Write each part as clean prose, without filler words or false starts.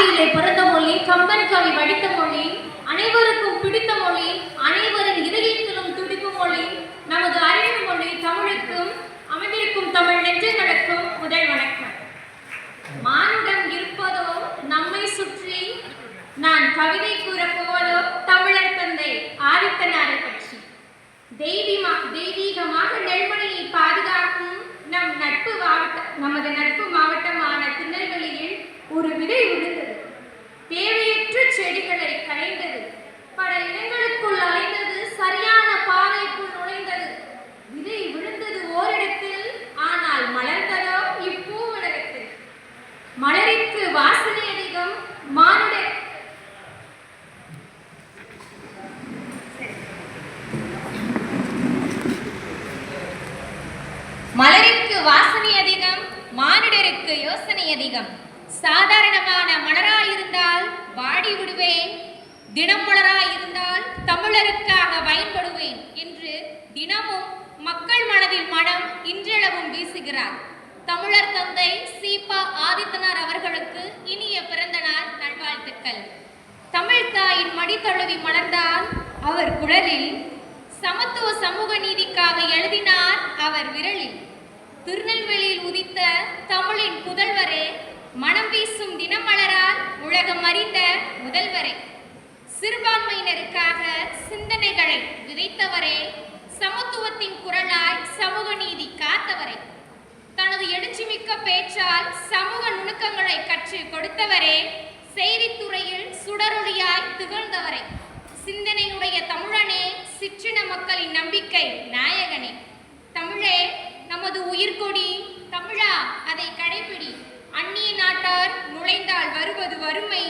ஆதியிலே பிறந்த மொழி, கம்பன் கவி வடித்த மொழி, அனைவருக்கும் பிடித்த மொழி, அனைவரின் இதயத்திலும் துடிக்கும் மொழி, நமது அறிவு மொழி தமிழுக்கும் அமைந்திருக்கும் தமிழ் நெஞ்சங்களுக்கும் முதல் வணக்கம். மானுடம் இருப்பதோ நம்மை சுற்றி, நான் கவிதை கூற போவதோ தமிழர் தந்தை ஆதித்தனாரை பற்றி. தெய்வீகமாக நெல்மணியை பாதுகாக்கும் நமது நட்பு மாவட்டமான திருநெல்வேலியில் ஒரு விதை விழுந்தது. தேவையற்ற செடிகளை களைந்தது. பல இடங்களுக்குள் அலைந்தது. சரியான பாதைக்குள் நுழைந்தது. விதை விழுந்தது ஓரிடத்தில், ஆனால் மலர்ந்ததோ இப்பூ உலகத்தில். மலருக்கு வாசனை அதிகம், மலருக்கு வாசனை அதிகம், மானிடருக்கு யோசனை அதிகம். சாதாரணமான மலராயிருந்தால் வாடி விடுவேன், தினம் மலராயிருந்தால் தமிழருக்காக பயன்படுவேன் என்று தினமும் மக்கள் மனதில் மனம் இன்றளவும் வீசுகிறார் தமிழர் தந்தை சீபா ஆதித்தனார் அவர்களுக்கு இனிய பிறந்த நாள் நல்வாழ்த்துக்கள். தமிழ் தாயின் மடி தழுவி மலர்ந்தால் அவர் குழலில், சமத்துவ சமூக நீதிக்காக எழுதினார் அவர் விரலில். திருநெல்வேலியில் உதித்த தமிழின் புதல்வரே, மனம் வீசும் தினமலரால் உலகம் அறிந்த முதல்வரே. சிறுபான்மையினருக்காக சிந்தனைகளை விதைத்தவரே, சமத்துவத்தின் குரலாய் சமூக நீதி காத்தவரே. தனது எழுச்சிமிக்க பேச்சால் சமூக நுணுக்கங்களை கற்றுக் கொடுத்தவரே, செய்தித்துறையில் சுடரொளியாய் திகழ்ந்தவரே. சிந்தனையுடைய தமிழனே, சிற்றின மக்களின் நம்பிக்கை நாயகனே. தமிழே நமது உயிர்கொடி, தமிழா அதை கடைபிடி. அந்நிய நாட்டார் நுழைந்தால் வருவது வறுமை,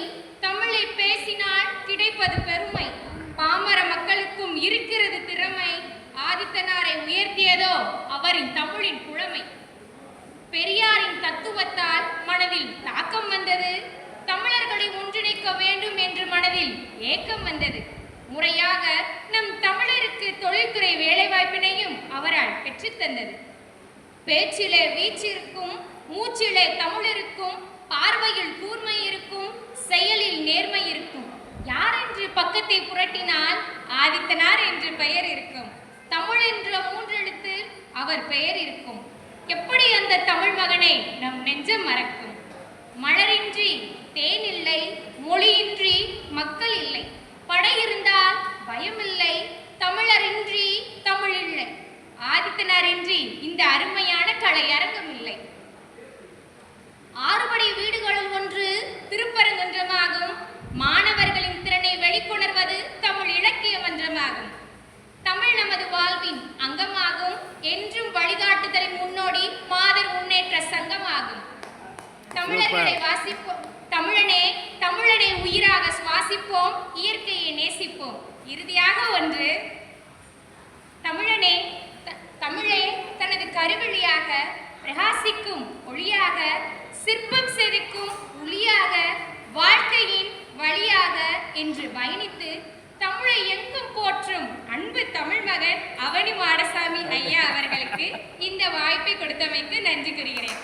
தமிழை பேசினால் கிடைப்பது பெருமை. பாமர மக்களுக்கும் இருக்கிறது திறமை, ஆதித்தனாரை உயர்த்தியதோ அவரின் தமிழின் புலமை. பெரியாரின் தத்துவத்தால் மனதில் தாக்கம் வந்தது. தமிழர்களை ஒன்றிணைக்க வேண்டும் என்று மனதில் ஏக்கம் வந்தது. முறையாக நம் தமிழருக்கு தொழில்துறை வேலைவாய்ப்பினையும் அவரால் பெற்றுத்தந்தது. பேச்சிலே வீச்சிருக்கும், மூச்சிலே தமிழிருக்கும், பார்வையில் கூர்மை இருக்கும், செயலில் நேர்மை இருக்கும். யார் என்று பக்கத்தை புரட்டினால் ஆதித்தனார் என்று பெயர் இருக்கும். தமிழ் என்ற 3 எழுத்தில் அவர் பெயர் இருக்கும். எப்படி அந்த தமிழ் மகனை நம் நெஞ்சம் மறக்கும்? மலரின்றி தேன் இல்லை, மொழியின்றி மக்கள் இல்லை. படை இருந்தால் பயமில்லை, தமிழரின்றி தமிழ் இல்லை. ஆதித்தனாரின்றி இந்த அருமையான கலை அரங்கம் இல்லை. 6 படை வீடுகளுள் ஒன்று திருப்பரங்குன்றமாகும். மாணவர்களின் திறனை வெளிக்கொணர்வது தமிழ் இலக்கிய மன்றமாகும். தமிழ் நமது வாழ்வின் அங்கமாகும். என்றும் வழிகாட்டுதலின் முன்னோடி மாதர் முன்னேற்ற சங்கமாகும். தமிழர்களை வாசிப்போம், தமிழனை உயிராக சுவாசிப்போம், இயற்கையை நேசிப்போம். இறுதியாக ஒன்று, தமிழே தனது கருவழியாக பிரகாசிக்கும் ஒளியாக, சிற்பம் செதுக்கும் ஒளியாக, வாழ்க்கையின் வழியாக என்று பயணித்து தமிழை எங்கும் போற்றும் அன்பு தமிழ் மகன் அவனி மாடசாமி ஐயா அவர்களுக்கு இந்த வாய்ப்பை கொடுத்தமைக்கு நன்றி கூறுகிறேன்.